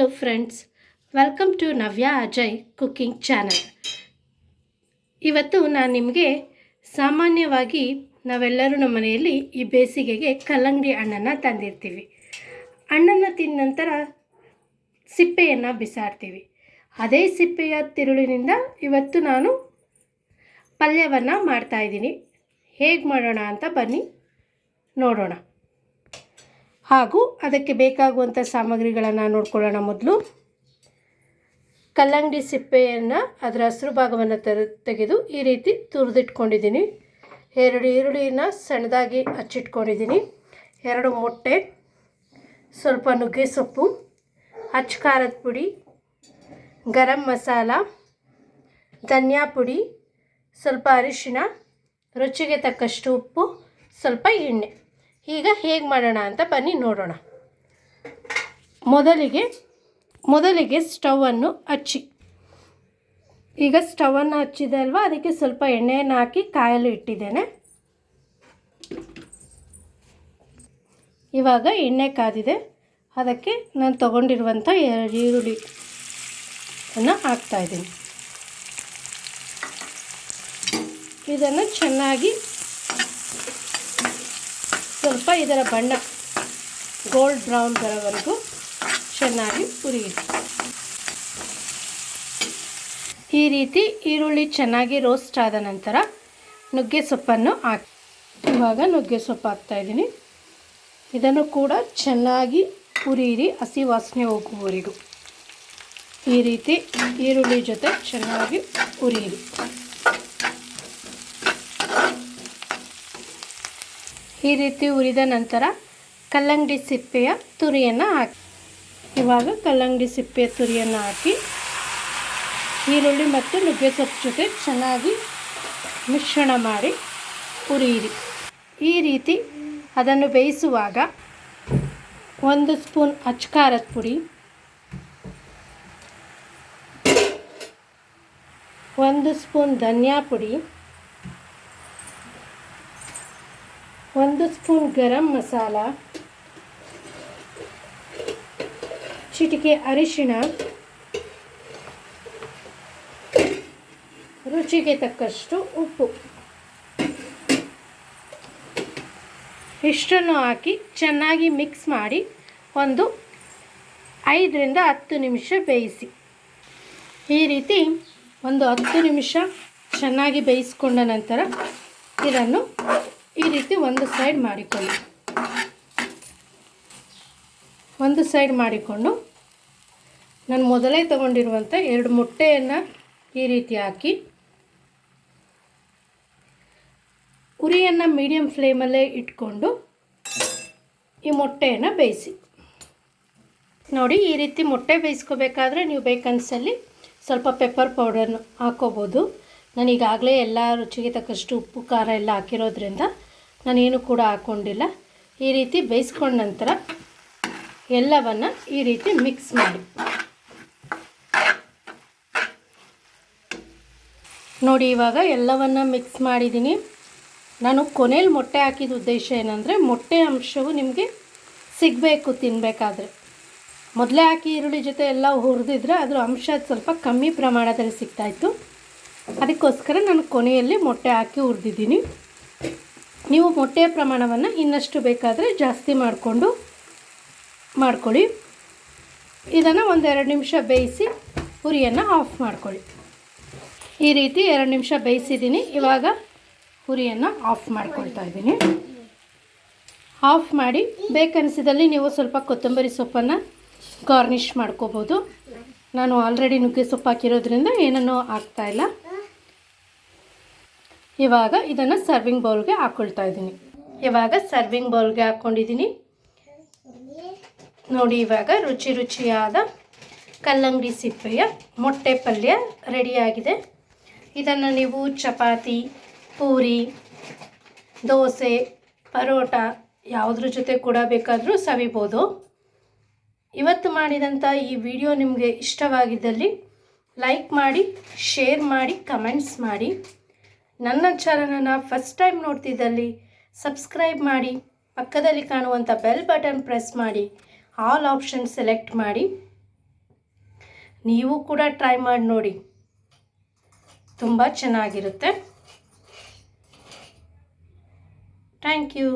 Hello friends, welcome to Navya Ajay cooking channel. ಇವತ್ತು ನಾನು ನಿಮಗೆ ಸಾಮಾನ್ಯವಾಗಿ ನಾವೆಲ್ಲರೂ ನಮ್ಮ ಮನೆಯಲ್ಲಿ ಈ ಬೇಸಿಗೆಗೆ ಕಲ್ಲಂಗಡಿ ಹಣ್ಣನ್ನು ತಂದಿರ್ತೀವಿ. ಹಣ್ಣನ್ನು ತಿಂದ ನಂತರ ಸಿಪ್ಪೆಯನ್ನು ಬಿಸಾಡ್ತೀವಿ. ಅದೇ ಸಿಪ್ಪೆಯ ತಿರುಳಿನಿಂದ ಇವತ್ತು ನಾನು ಪಲ್ಯವನ್ನು ಮಾಡ್ತಾಯಿದ್ದೀನಿ. ಹೇಗೆ ಮಾಡೋಣ ಅಂತ ಬನ್ನಿ ನೋಡೋಣ. ಹಾಗೂ ಅದಕ್ಕೆ ಬೇಕಾಗುವಂಥ ಸಾಮಗ್ರಿಗಳನ್ನು ನೋಡ್ಕೊಳ್ಳೋಣ. ಮೊದಲು ಕಲ್ಲಂಗಡಿ ಸಿಪ್ಪೆಯನ್ನು ಅದರ ಹಸಿರು ಭಾಗವನ್ನು ತೆಗೆದು ಈ ರೀತಿ ತುರಿದಿಟ್ಕೊಂಡಿದ್ದೀನಿ. 2 ಈರುಳ್ಳಿನ ಸಣ್ಣದಾಗಿ ಹಚ್ಚಿಟ್ಕೊಂಡಿದ್ದೀನಿ. 2 ಮೊಟ್ಟೆ, ಸ್ವಲ್ಪ ನುಗ್ಗೆ ಸೊಪ್ಪು, ಅಚ್ಚ ಖಾರದ ಪುಡಿ, ಗರಂ ಮಸಾಲ, ಧನಿಯಾ ಪುಡಿ, ಸ್ವಲ್ಪ ಅರಿಶಿಣ, ರುಚಿಗೆ ತಕ್ಕಷ್ಟು ಉಪ್ಪು, ಸ್ವಲ್ಪ ಎಣ್ಣೆ. ಈಗ ಹೇಗೆ ಮಾಡೋಣ ಅಂತ ಬನ್ನಿ ನೋಡೋಣ. ಮೊದಲಿಗೆ ಸ್ಟವನ್ನು ಹಚ್ಚಿ. ಈಗ ಸ್ಟವನ್ನು ಹಚ್ಚಿದೆ ಅಲ್ವಾ, ಅದಕ್ಕೆ ಸ್ವಲ್ಪ ಎಣ್ಣೆಯನ್ನು ಹಾಕಿ ಕಾಯಲು ಇಟ್ಟಿದ್ದೇನೆ. ಇವಾಗ ಎಣ್ಣೆ ಕಾದಿದೆ. ಅದಕ್ಕೆ ನಾನು ತಗೊಂಡಿರುವಂಥ 2 ಈರುಳ್ಳಿಯನ್ನು ಹಾಕ್ತಾಯಿದ್ದೀನಿ. ಇದನ್ನು ಚೆನ್ನಾಗಿ ಸ್ವಲ್ಪ ಇದರ ಬಣ್ಣ ಗೋಲ್ಡ್ ಬ್ರೌನ್ ಬರೋವರೆಗೂ ಚೆನ್ನಾಗಿ ಹುರಿಯಿರಿ. ಈ ರೀತಿ ಈರುಳ್ಳಿ ಚೆನ್ನಾಗಿ ರೋಸ್ಟ್ ಆದ ನಂತರ ನುಗ್ಗೆ ಸೊಪ್ಪನ್ನು ಹಾಕಿ. ಇವಾಗ ನುಗ್ಗೆ ಸೊಪ್ಪು ಹಾಕ್ತಾಯಿದ್ದೀನಿ. ಇದನ್ನು ಕೂಡ ಚೆನ್ನಾಗಿ ಹುರಿಯಿರಿ, ಹಸಿ ವಾಸನೆ ಹೋಗುವವರೆಗೂ. ಈ ರೀತಿ ಈರುಳ್ಳಿ ಜೊತೆ ಚೆನ್ನಾಗಿ ಹುರಿಯಿರಿ. ಈ ರೀತಿ ಹುರಿದ ನಂತರ ಕಲ್ಲಂಗಡಿ ಸಿಪ್ಪೆಯ ತುರಿಯನ್ನು ಹಾಕಿ. ಇವಾಗ ಕಲ್ಲಂಗಡಿ ಸಿಪ್ಪೆಯ ತುರಿಯನ್ನು ಹಾಕಿ ಈರುಳ್ಳಿ ಮತ್ತು ನುಗ್ಗೆ ಸೊಪ್ಪು ಜೊತೆ ಚೆನ್ನಾಗಿ ಮಿಶ್ರಣ ಮಾಡಿ ಹುರಿಯಿರಿ. ಈ ರೀತಿ ಅದನ್ನು ಬೇಯಿಸುವಾಗ 1 ಸ್ಪೂನ್ ಅಚ್ಚ ಖಾರದ ಪುಡಿ, 1 ಸ್ಪೂನ್ ಧನಿಯಾ ಪುಡಿ, 1 ಸ್ಪೂನ್ ಗರಂ ಮಸಾಲ, ಚಿಟಿಕೆ ಅರಿಶಿಣ, ರುಚಿಗೆ ತಕ್ಕಷ್ಟು ಉಪ್ಪು ಇಷ್ಟನ್ನು ಹಾಕಿ ಚೆನ್ನಾಗಿ ಮಿಕ್ಸ್ ಮಾಡಿ ಒಂದು 5 ರಿಂದ 10 ನಿಮಿಷ ಬೇಯಿಸಿ. ಈ ರೀತಿ ಒಂದು 10 ನಿಮಿಷ ಚೆನ್ನಾಗಿ ಬೇಯಿಸ್ಕೊಂಡ ನಂತರ ಇದನ್ನು ಈ ರೀತಿ ಒಂದು ಸೈಡ್ ಮಾಡಿಕೊಂಡು ನಾನು ಮೊದಲೇ ತಗೊಂಡಿರುವಂಥ 2 ಮೊಟ್ಟೆಯನ್ನು ಈ ರೀತಿ ಹಾಕಿ ಉರಿಯನ್ನು ಮೀಡಿಯಮ್ ಫ್ಲೇಮಲ್ಲೇ ಇಟ್ಕೊಂಡು ಈ ಮೊಟ್ಟೆಯನ್ನು ಬೇಯಿಸಿ. ನೋಡಿ, ಈ ರೀತಿ ಮೊಟ್ಟೆ ಬೇಯಿಸ್ಕೋಬೇಕಾದ್ರೆ ನೀವು ಬೇಕನ್ಸಲ್ಲಿ ಸ್ವಲ್ಪ ಪೆಪ್ಪರ್ ಪೌಡರ್ನ ಹಾಕೋಬೋದು. ನಾನು ಈಗಾಗಲೇ ಎಲ್ಲ ರುಚಿಗೆ ತಕ್ಕಷ್ಟು ಉಪ್ಪು ಖಾರ ಎಲ್ಲ ಹಾಕಿರೋದ್ರಿಂದ ನಾನೇನು ಕೂಡ ಹಾಕ್ಕೊಂಡಿಲ್ಲ. ಈ ರೀತಿ ಬೇಯಿಸ್ಕೊಂಡ ನಂತರ ಎಲ್ಲವನ್ನು ಈ ರೀತಿ ಮಿಕ್ಸ್ ಮಾಡಿ. ನೋಡಿ, ಇವಾಗ ಎಲ್ಲವನ್ನು ಮಿಕ್ಸ್ ಮಾಡಿದ್ದೀನಿ. ನಾನು ಕೊನೆಯಲ್ಲಿ ಮೊಟ್ಟೆ ಹಾಕಿದ ಉದ್ದೇಶ ಏನಂದರೆ ಮೊಟ್ಟೆ ಅಂಶವು ನಿಮಗೆ ಸಿಗಬೇಕು ತಿನ್ನಬೇಕಾದ್ರೆ. ಮೊದಲೇ ಹಾಕಿ ಈರುಳ್ಳಿ ಜೊತೆ ಎಲ್ಲ ಹುರಿದಿದ್ರೆ ಅದರ ಅಂಶ ಸ್ವಲ್ಪ ಕಮ್ಮಿ ಪ್ರಮಾಣದಲ್ಲಿ ಸಿಗ್ತಾಯಿತ್ತು. ಅದಕ್ಕೋಸ್ಕರ ನಾನು ಕೊನೆಯಲ್ಲಿ ಮೊಟ್ಟೆ ಹಾಕಿ ಹುರಿದಿದ್ದೀನಿ. ನೀವು ಮೊಟ್ಟೆಯ ಪ್ರಮಾಣವನ್ನು ಇನ್ನಷ್ಟು ಬೇಕಾದರೆ ಜಾಸ್ತಿ ಮಾಡ್ಕೊಳ್ಳಿ. ಇದನ್ನು 1-2 ನಿಮಿಷ ಬೇಯಿಸಿ ಹುರಿಯನ್ನು ಆಫ್ ಮಾಡ್ಕೊಳ್ಳಿ. ಈ ರೀತಿ 2 ನಿಮಿಷ ಬೇಯಿಸಿದ್ದೀನಿ. ಇವಾಗ ಹುರಿಯನ್ನು ಆಫ್ ಮಾಡ್ಕೊಳ್ತಾ ಇದ್ದೀನಿ. ಆಫ್ ಮಾಡಿ ಬೇಕನ್ನಿಸಿದಲ್ಲಿ ನೀವು ಸ್ವಲ್ಪ ಕೊತ್ತಂಬರಿ ಸೊಪ್ಪನ್ನು ಗಾರ್ನಿಷ್ ಮಾಡ್ಕೋಬೋದು. ನಾನು ಆಲ್ರೆಡಿ ನುಗ್ಗೆ ಸೊಪ್ಪು ಹಾಕಿರೋದ್ರಿಂದ ಏನನ್ನೂ ಹಾಕ್ತಾಯಿಲ್ಲ. ಇವಾಗ ಇದನ್ನು ಸರ್ವಿಂಗ್ ಬೌಲ್ಗೆ ಹಾಕ್ಕೊಳ್ತಾ ಇದ್ದೀನಿ. ಇವಾಗ ಸರ್ವಿಂಗ್ ಬೌಲ್ಗೆ ಹಾಕ್ಕೊಂಡಿದ್ದೀನಿ. ನೋಡಿ, ಇವಾಗ ರುಚಿಯಾದ ಕಲ್ಲಂಗಡಿ ಸಿಪ್ಪೆಯ ಮೊಟ್ಟೆ ಪಲ್ಯ ರೆಡಿಯಾಗಿದೆ. ಇದನ್ನು ನೀವು ಚಪಾತಿ, ಪೂರಿ, ದೋಸೆ, ಪರೋಟ ಯಾವುದ್ರ ಜೊತೆ ಕೂಡ ಬೇಕಾದರೂ ಸವಿಬೋದು. ಇವತ್ತು ಮಾಡಿದಂಥ ಈ ವಿಡಿಯೋ ನಿಮಗೆ ಇಷ್ಟವಾಗಿದ್ದಲ್ಲಿ ಲೈಕ್ ಮಾಡಿ, ಶೇರ್ ಮಾಡಿ, ಕಮೆಂಟ್ಸ್ ಮಾಡಿ. ನನ್ನ ಚಾನಲನ್ನು ಫಸ್ಟ್ ಟೈಮ್ ನೋಡ್ತಿದ್ದಲ್ಲಿ ಸಬ್ಸ್ಕ್ರೈಬ್ ಮಾಡಿ, ಪಕ್ಕದಲ್ಲಿ ಕಾಣುವಂಥ ಬೆಲ್ ಬಟನ್ ಪ್ರೆಸ್ ಮಾಡಿ, ಆಲ್ ಆಪ್ಷನ್ ಸೆಲೆಕ್ಟ್ ಮಾಡಿ. ನೀವು ಕೂಡ ಟ್ರೈ ಮಾಡಿ ನೋಡಿ, ತುಂಬ ಚೆನ್ನಾಗಿರುತ್ತೆ. Thank you.